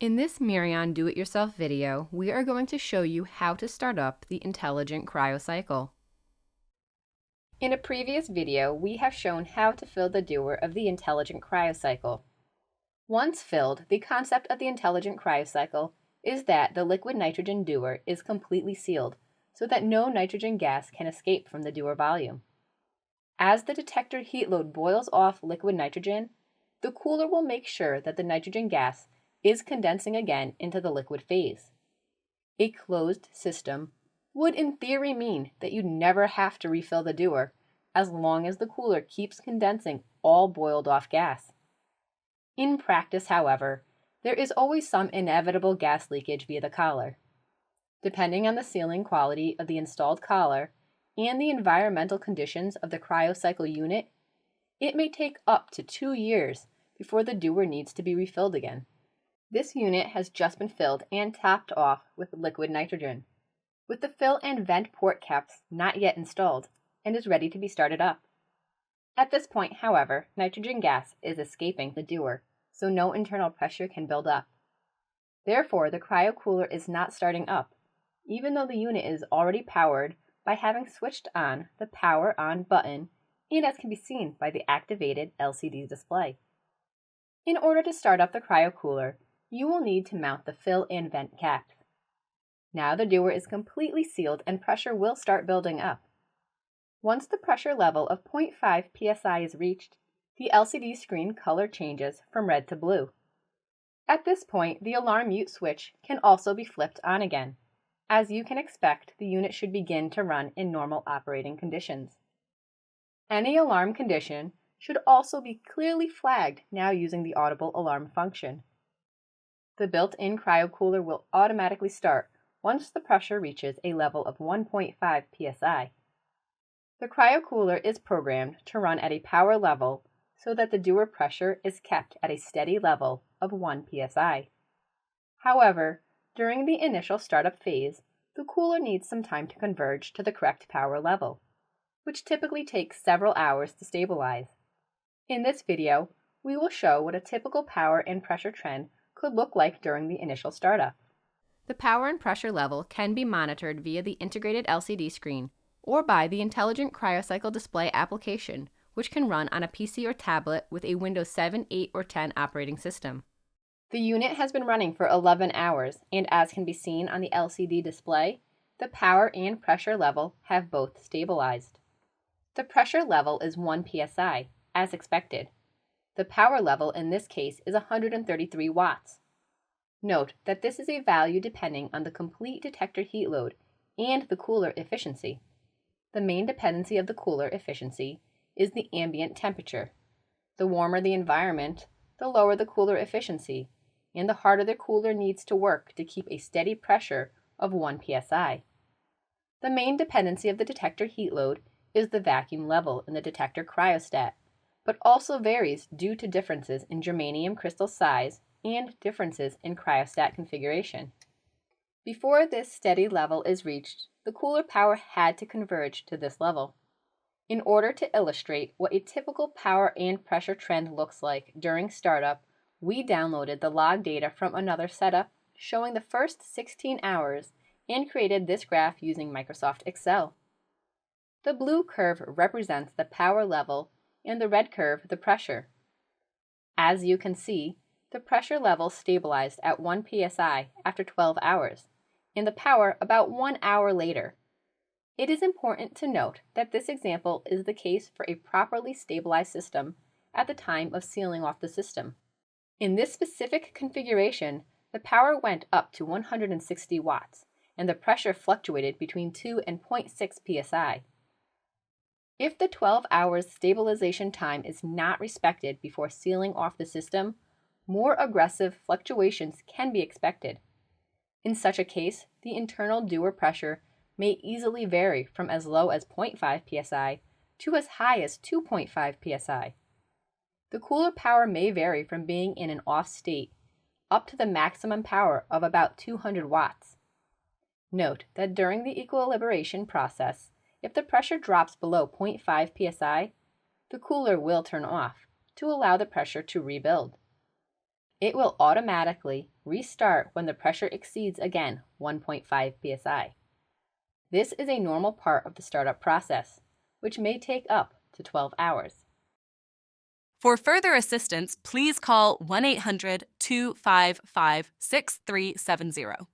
In this Mirion do-it-yourself video, we are going to show you how to start up the intelligent Cryo-Cycle. In a previous video, we have shown how to fill the dewar of the intelligent Cryo-Cycle. Once filled, the concept of the intelligent Cryo-Cycle is that the liquid nitrogen dewar is completely sealed so that no nitrogen gas can escape from the dewar volume. As the detector heat load boils off liquid nitrogen, the cooler will make sure that the nitrogen gas is condensing again into the liquid phase. A closed system would in theory mean that you never have to refill the dewar as long as the cooler keeps condensing all boiled off gas. In practice, however, there is always some inevitable gas leakage via the collar. Depending on the sealing quality of the installed collar and the environmental conditions of the Cryo-Cycle unit, it may take up to 2 years before the dewar needs to be refilled again. This unit has just been filled and topped off with liquid nitrogen, with the fill and vent port caps not yet installed, and is ready to be started up. At this point, however, nitrogen gas is escaping the dewar, so no internal pressure can build up. Therefore, the cryocooler is not starting up, even though the unit is already powered by having switched on the Power On button, and as can be seen by the activated LCD display. In order to start up the cryocooler, you will need to mount the fill and vent caps. Now the dewar is completely sealed and pressure will start building up. Once the pressure level of 0.5 psi is reached, the LCD screen color changes from red to blue. At this point, the alarm mute switch can also be flipped on again. As you can expect, the unit should begin to run in normal operating conditions. Any alarm condition should also be clearly flagged now using the audible alarm function. The built-in cryocooler will automatically start once the pressure reaches a level of 1.5 psi. The cryocooler is programmed to run at a power level so that the dewar pressure is kept at a steady level of 1 psi. However, during the initial startup phase, the cooler needs some time to converge to the correct power level, which typically takes several hours to stabilize. In this video, we will show what a typical power and pressure trend could look like during the initial startup. The power and pressure level can be monitored via the integrated LCD screen or by the Intelligent Cryo-Cycle display application, which can run on a PC or tablet with a Windows 7, 8, or 10 operating system. The unit has been running for 11 hours, and as can be seen on the LCD display, the power and pressure level have both stabilized. The pressure level is 1 psi, as expected. The power level in this case is 133 watts. Note that this is a value depending on the complete detector heat load and the cooler efficiency. The main dependency of the cooler efficiency is the ambient temperature. The warmer the environment, the lower the cooler efficiency, and the harder the cooler needs to work to keep a steady pressure of 1 psi. The main dependency of the detector heat load is the vacuum level in the detector cryostat, but also varies due to differences in germanium crystal size and differences in cryostat configuration. Before this steady level is reached, the cooler power had to converge to this level. In order to illustrate what a typical power and pressure trend looks like during startup, we downloaded the log data from another setup showing the first 16 hours and created this graph using Microsoft Excel. The blue curve represents the power level and the red curve the pressure. As you can see, the pressure level stabilized at 1 psi after 12 hours, and the power about 1 hour later. It is important to note that this example is the case for a properly stabilized system at the time of sealing off the system. In this specific configuration, the power went up to 160 watts, and the pressure fluctuated between 2 and 0.6 psi. If the 12 hours stabilization time is not respected before sealing off the system, more aggressive fluctuations can be expected. In such a case, the internal dewar pressure may easily vary from as low as 0.5 psi to as high as 2.5 psi. The cooler power may vary from being in an off state up to the maximum power of about 200 watts. Note that during the equilibration process, if the pressure drops below 0.5 psi, the cooler will turn off to allow the pressure to rebuild. It will automatically restart when the pressure exceeds again 1.5 psi. This is a normal part of the startup process, which may take up to 12 hours. For further assistance, please call 1-800-255-6370.